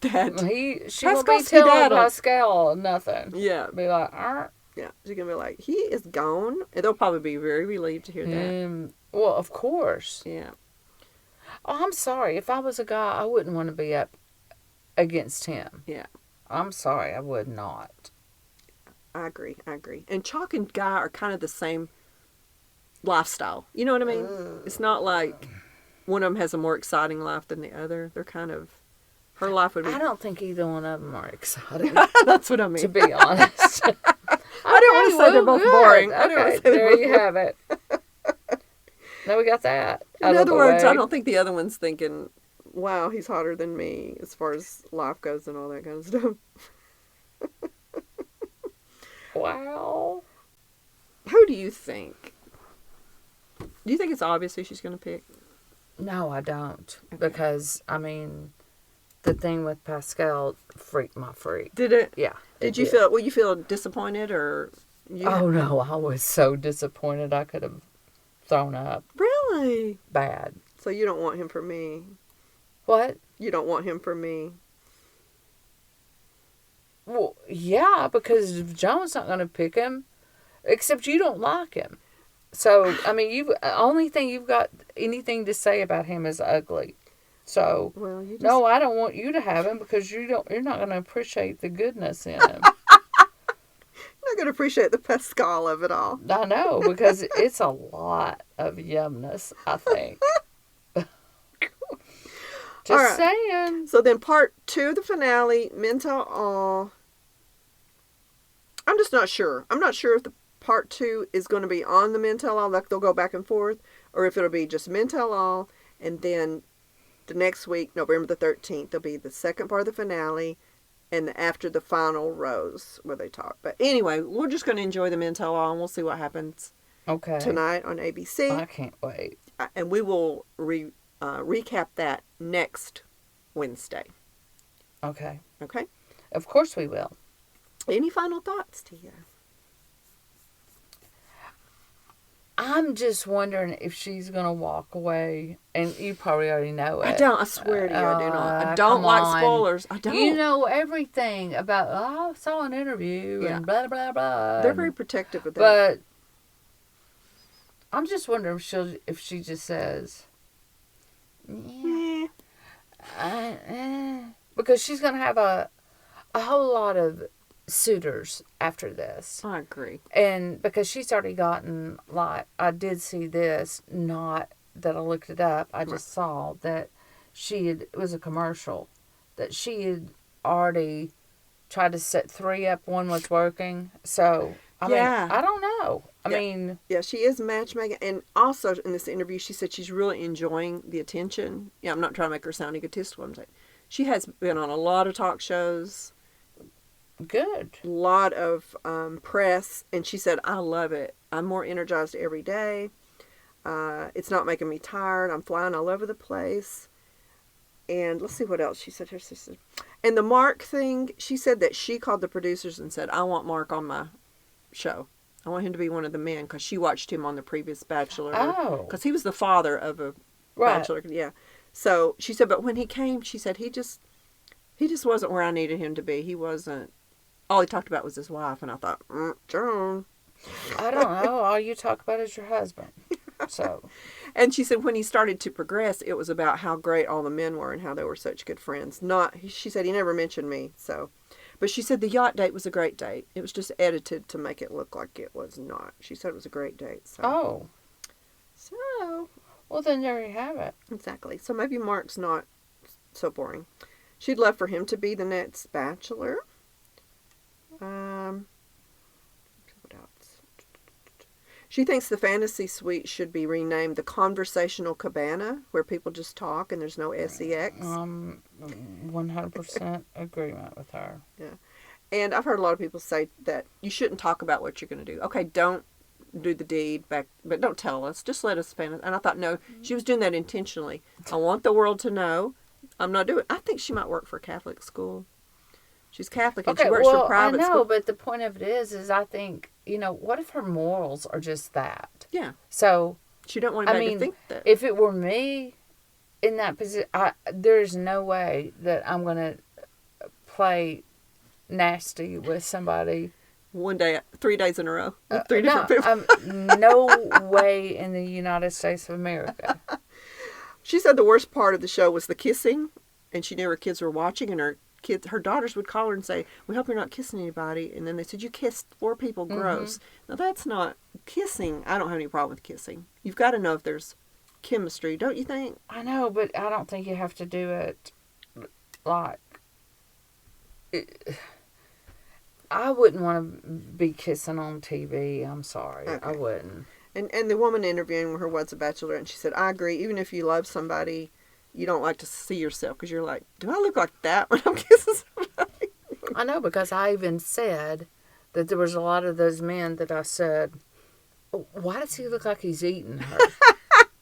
she will be telling Pascal nothing. Yeah. Be like, alright. Yeah. She's going to be like, he is gone. And they'll probably be very relieved to hear that. Well, of course. Yeah. Oh, I'm sorry. If I was a guy, I wouldn't want to be up against him. Yeah. I'm sorry. I would not. I agree. And Chock and Guy are kind of the same lifestyle. You know what I mean? It's not like one of them has a more exciting life than the other. They're kind of... Her life would be... I don't think either one of them are exciting. That's what I mean. To be honest. I didn't want to say they're both boring. Okay, there you have it. Now we got that. In other words, I don't think the other one's thinking, wow, he's hotter than me as far as life goes and all that kind of stuff. Wow. Who do you think? Do you think it's obvious who she's going to pick? No, I don't. Okay. Because, I mean, the thing with Pascal freaked my freak. Did it? Yeah. Did you feel, will you feel disappointed or? No, I was so disappointed I could have thrown up. Really? Bad. So you don't want him for me? What? You don't want him for me? Well, yeah, because Joan's not going to pick him, except you don't like him. So, I mean, only thing you've got anything to say about him is ugly. So, well, you just... no, I don't want you to have him because you're not going to appreciate the goodness in him. You're not going to appreciate the Pascal of it all. I know, because it's a lot of yumness, I think. Just saying. So then part 2 of the finale, Men Tell All. I'm just not sure. I'm not sure if the part 2 is going to be on the Men Tell All, like they'll go back and forth, or if it'll be just Men Tell All, and then the next week, November the 13th, there'll be the second part of the finale, and after the final rose where they talk. But anyway, we're just going to enjoy the Men Tell All, and we'll see what happens tonight on ABC. I can't wait. And we will recap that next Wednesday. Okay. Okay? Of course we will. Any final thoughts, Tia? I'm just wondering if she's going to walk away. And you probably already know it. I don't. I swear to you, I do not. I don't like spoilers. I don't. You know everything about, I saw an interview and blah, blah, blah. They're very protective of that. But I'm just wondering if she just says, yeah. Because she's going to have a whole lot of suitors after this. I agree. And because she's already gotten, like, I did see this, not that I looked it up, I just saw that it was a commercial, that she had already tried to set 3 up, 1 was working. So, I mean, I don't know. I mean... Yeah, she is matchmaking. And also, in this interview, she said she's really enjoying the attention. Yeah, I'm not trying to make her sound egotistical. I'm saying she has been on a lot of talk shows. Good. A lot of press. And she said, I love it. I'm more energized every day. It's not making me tired. I'm flying all over the place. And let's see what else she said. Her sister. And the Mark thing, she said that she called the producers and said, I want Mark on my show. I want him to be one of the men, because she watched him on the previous Bachelor. Oh. Because he was the father of a Bachelor. Yeah. So she said, but when he came, she said, he just wasn't where I needed him to be. He wasn't. All he talked about was his wife. And I thought, Joan. I don't know. All you talk about is your husband. So. And she said when he started to progress, it was about how great all the men were and how they were such good friends. She said he never mentioned me. So. But she said the yacht date was a great date. It was just edited to make it look like it was not. She said it was a great date. So. Oh. So. Well, then there you have it. Exactly. So maybe Mark's not so boring. She'd love for him to be the next Bachelor. What else? She thinks the fantasy suite should be renamed the Conversational Cabana, where people just talk and there's no sex. 100% agreement with her. Yeah. And I've heard a lot of people say that you shouldn't talk about what you're going to do. Okay, don't do the deed back, but don't tell us. Just let us fantasize. And I thought, no, she was doing that intentionally. I want the world to know I'm not doing. I think she might work for a Catholic school. She's Catholic and she works for private school. I know, but the point of it is I think, what if her morals are just that? Yeah. So she don't want anybody to think that. If it were me in that position, there's no way that I'm going to play nasty with somebody. One day, 3 days in a row. With three different people. No way in the United States of America. She said the worst part of the show was the kissing, and she knew her kids were watching, and her daughters would call her and say, "We hope you're not kissing anybody." And then they said, "You kissed 4 people, gross." Mm-hmm. Now that's not kissing. I don't have any problem with kissing. You've got to know if there's chemistry, don't you think? I know, but I don't think you have to do it like... I wouldn't want to be kissing on TV. I'm sorry. Okay. I wouldn't. And the woman interviewing her was a bachelorette, and she said, I agree, even if you love somebody, you don't like to see yourself, because you're like, do I look like that when I'm kissing somebody? I know, because I even said that there was a lot of those men that I said, why does he look like he's eating her?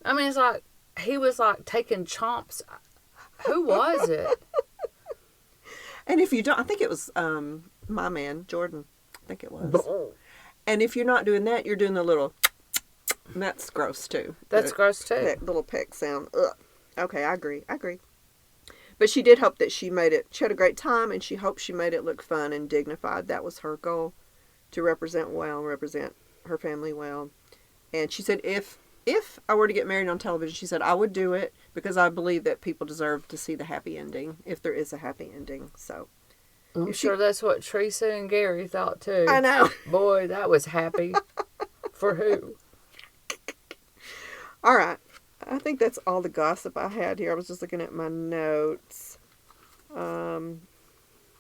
I mean, it's like, he was like taking chomps. Who was it? And if you don't, I think it was my man, Jordan. I think it was. And if you're not doing that, you're doing the little, and that's gross too. That's gross too. That little peck sound. Ugh. Okay, I agree. But she did hope that she had a great time, and she hoped she made it look fun and dignified. That was her goal, to represent her family well. And she said, if I were to get married on television, she said, I would do it because I believe that people deserve to see the happy ending, if there is a happy ending. So I'm sure that's what Teresa and Gary thought too. I know. Boy, that was happy. For who? All right. I think that's all the gossip I had here. I was just looking at my notes. The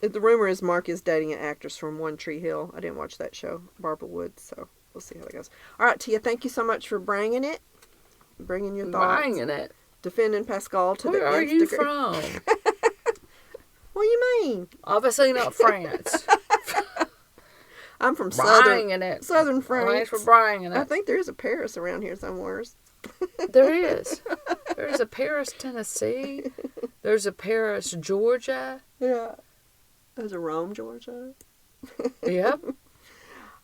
rumor is Mark is dating an actress from One Tree Hill. I didn't watch that show, Barbara Woods, so we'll see how that goes. All right, Tia, thank you so much for bringing your thoughts. Bringing it. Defending Pascal to Where the are you from? What do you mean? Obviously not France. I'm from southern France. Thanks for bringing it. I think there is a Paris around here somewhere. There is. There's a Paris, Tennessee. There's a Paris, Georgia. Yeah. There's a Rome, Georgia. Yep.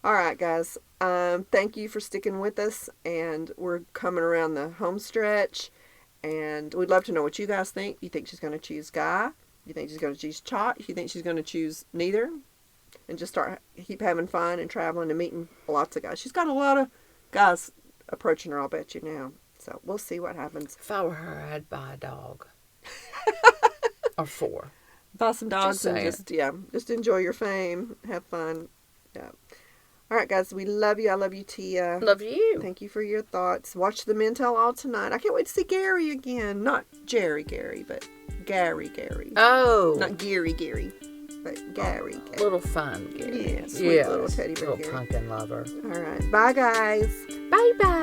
All right, guys. Thank you for sticking with us. And we're coming around the home stretch. And we'd love to know what you guys think. You think she's going to choose Guy? You think she's going to choose Chock? You think she's going to choose neither? And just keep having fun and traveling and meeting lots of guys. She's got a lot of guys approaching her, I'll bet you now. So we'll see what happens. If I were her, I'd buy a dog. Or 4. Buy some dogs and just enjoy your fame. Have fun. Yeah. All right, guys. We love you. I love you, Tia. Love you. Thank you for your thoughts. Watch The Men Tell All tonight. I can't wait to see Gary again. Not Gary, but Gary. Oh. Not Gary, but Gary. Little fun Gary. Yeah, sweet little teddy bear Little Gary. pumpkin lover. All right. Bye, guys. Bye-bye.